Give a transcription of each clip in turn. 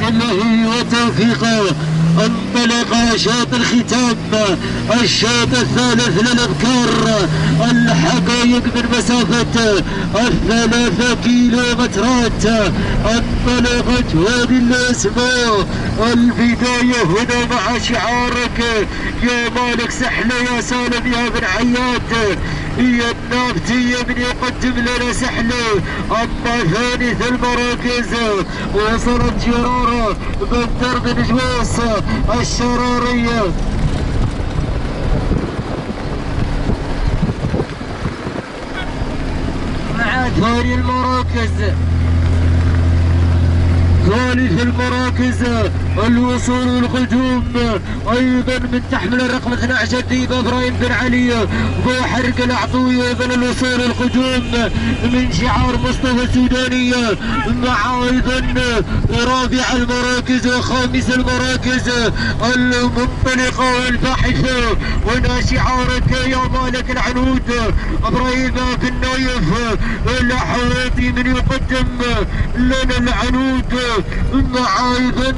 فضله وتوفيقه انطلق شوط الختام، الشوط الثالث للابكار، الحقائق من مسافة 3 كيلومترات. انطلقت هذه الاسماء، البداية هنا مع شعارك يا مالك سحلة يا سالم يا بن عياد، هي النابتية من يقدم لنا سحلة. اما ثالث المراكز وصلت جرارة من درب جواس الشرارية. مع ثاني المراكز، ثالث المراكز الوصول والقدوم ايضا من تحمل الرقم 12 ديب ابراهيم بن علي ضو حرق العطويه. ايضا الوصول والقدوم من شعار مصطفى السودانيه، مع ايضا رابع المراكز وخامس المراكز المنطلقه والباحثه. وهنا شعارك يا مالك العنود ابراهيم بن نايف الحوادي من يقدم لنا العنود، مع ايضا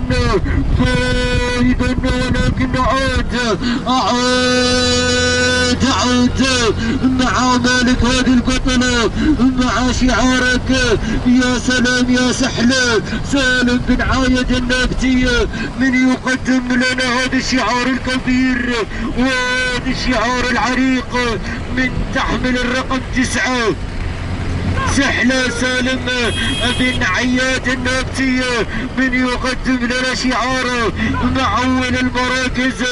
ولكن عاد مع مالك هذه البطلة، مع شعارك يا سلام يا سحلة سالم بن عايد النابتية من يقدم لنا هذا الشعار الكبير وهذا الشعار العريق من تحمل الرقم 9 سحلة سالم بن عياد النابتية من يقدم لنا شعاره مع اول المراكز.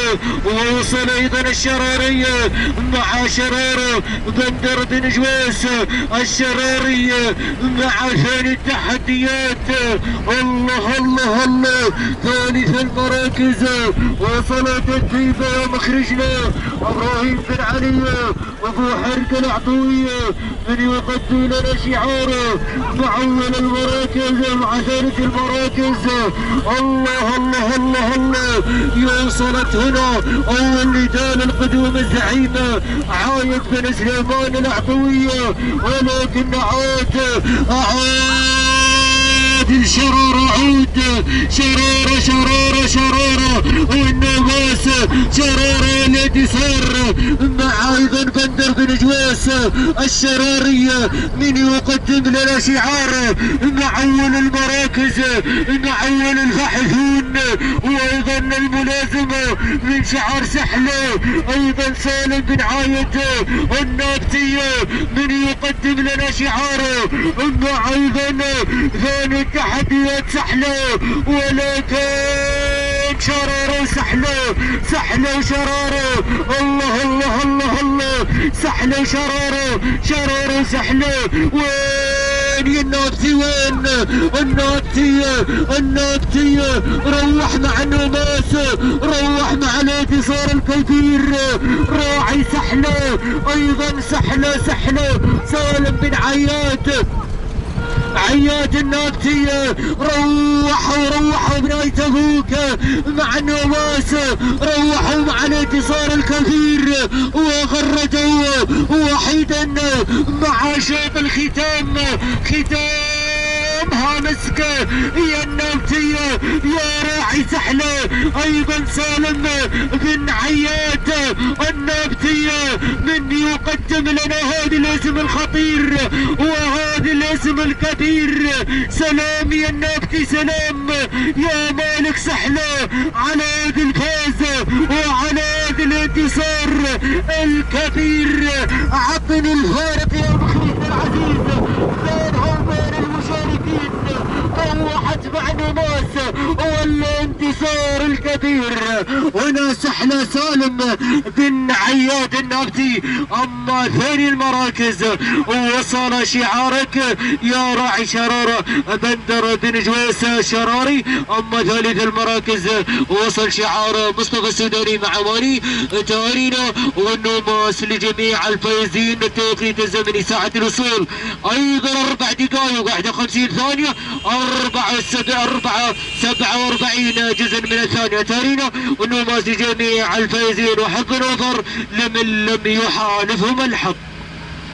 ووصل ايضا الشرارية مع شرارة بندر بن جواس الشرارية مع ثاني التحديات. الله الله الله ثالث المراكز وصلت الديبة ومخرجنا ابراهيم بن علي وابو حرق العطوية من يقدم لنا شعاره مع اول المراكز مع ثالث المراكز. الله الله الله الله يوصلت هنا اول نداء القدوم الزعيمه عايد بن سليمان العطويه، ولكن عاد الشرارة عود شرارة شرارة شرارة والنواس شرارة الذي صار مع ايضا بندر بن جواس الشرارية من يقدم لنا شعار مع اول المراكز مع اول الباحثون. وايضا الملازمة من شعار سحلة ايضا سالم بن عايد النابتية من يقدم لنا شعاره مع ايضا ثاني التحديات سحلة، ولكن شرارة وسحلة سحلة وشرارة. الله الله الله الله سحلة وشرارة شرارة وسحلة. وين يا النابتي وين النابتية النابتية روح مع النماس روح مع الانتصار الكبير راعي سحلة ايضا سحلة سحلة سالم بن عياد عياد النابتية روحوا بناية ابوك مع النواس روحوا مع الانتصار الكبير وغردوا وحيدا مع شوط الختام ختامها مسكة يا النابتية يا راعي سحلة ايضا سالم بن عياد النابتية من يقدم لنا هذا الاسم الخطير وهذا الاسم الكبير. سلام يا النابتي سلام يا مالك سحلة على هذا الفوز وعلى هذا الانتصار الكبير. عطني الفارق يا مخرجنا العزيز بينهم وبين المشاركين روحت مع نماس والانتصار الكبير. هنا سحلة سالم بن عياد النابتي. اما ثاني المراكز وصل شعارك يا راعي شرارة بندر بن جويس شراري. اما ثالث المراكز وصل شعار مصطفى السوداني مع ماري تارينا والنماس لجميع الفائزين. التوقيت الزمني ساعة الوصول ايضا 4 دقائق 51 ثانية 47 جزء من الثانية تارينا والنماس لجميع الفائزين. وحظ نظر لمن لم يحالفهم الحظ.